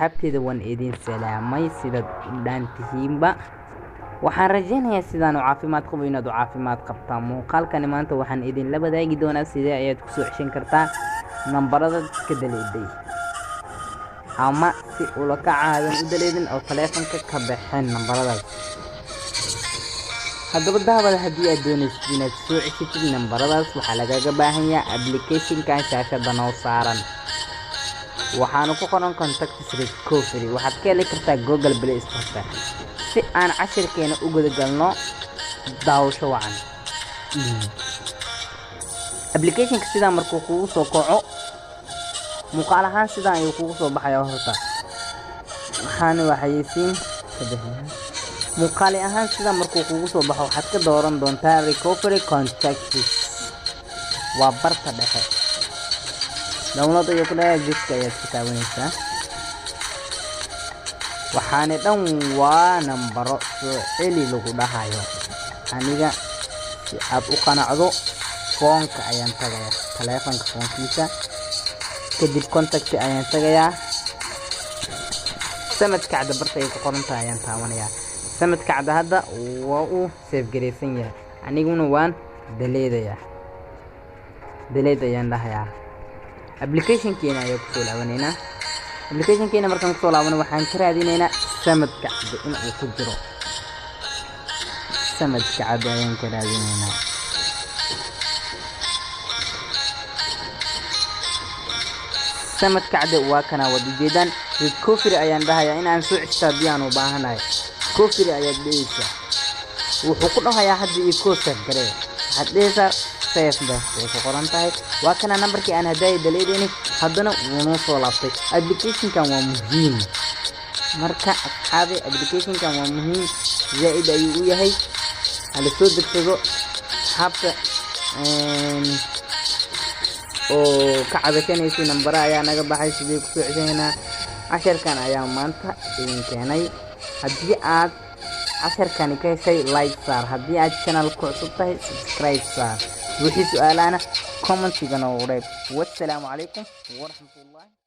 asxaabteeda waan idin salaamay sida dhaantihiinba waxaan rajaynayaa sidaan u caafimaad qabo inaad u caafimaad qabtaan muuqaalkani maanta waxaan idin la wadaagi doonaa sidee ayaad ku soo ceshan kartaa nambarada iska daleeday ama si ula kacaadan u daleedin oo taleefanka ka baxeen nambaradaas. haddaba daawada haddii aad doonaysid inaad soo ceshatid nambaradaas waxaa lagaga baahan yahay applicationkan shaashada noo saaran waxaanu ku qoran contacts recovery. waxaad ka heli kartaa Google Play Store si aan cashirkeena u guda galno daawasho wacan. applicationka sidaa markuu kugu soo kaco muuqaal ahaan sidaan ayuu kugu soo baxayaa horta waxaana waxaysiin ka bixin muuqaal ahaan sidaa markuu kugu soo baxo waxaad ka dooran doontaa recovery contacts waa barta dhexe download iyo ku dhahay jiska ayaad ka taabanaysaa waxaana dhan waa nambaro soo celi lagu dhahayo. aniga si aad u qanacdo foonka ayaan tagayaa taleefanka foonkiisa kadib contact ayaan tagayaa samad kacda barta ay ku qoran tahay ayaan taabanayaa. samad kacda hadda waa uu save gareysan yahay aniguna waan delete ayaan dhahayaa. applicationkeena ayaa ku soo laabaneynaa. applicationkeena markaan ku soo laabano waxaan ka raadineynaa samad kacda in uu ku jiro. samad kacda ayaan ka raadineynaa. samad kacda waa kana wada jeedaan recovery ayaan dhahayaa in aan soo ceshto haddii aan u baahanahay. recovery ayaad dhehaysaa wuxuu ku dhahayaa hadda ii koo save garee waxaad dhehaysaa save bay ku qoran tahay. waa kana nambarkii aan haddaay daleedayni haddana wuu noo soo laabtay. applicationkan waa muhiim marka asxaabi applicationkan waa muhiim zaid ayuu u yahay hala soo degsado asxaabta oo ka cabakanaysa nambara ayaa naga baxay sidee ku soo ceshanaa. casharkan ayaa maanta idin keenay. haddii aad casharkani ka heshay like saar, haddii aad channel ku cusub tahay subscribe saar, wixii su'aalaana comment-iga noo reeb. wassalaamu calaykum waraxmatullaahi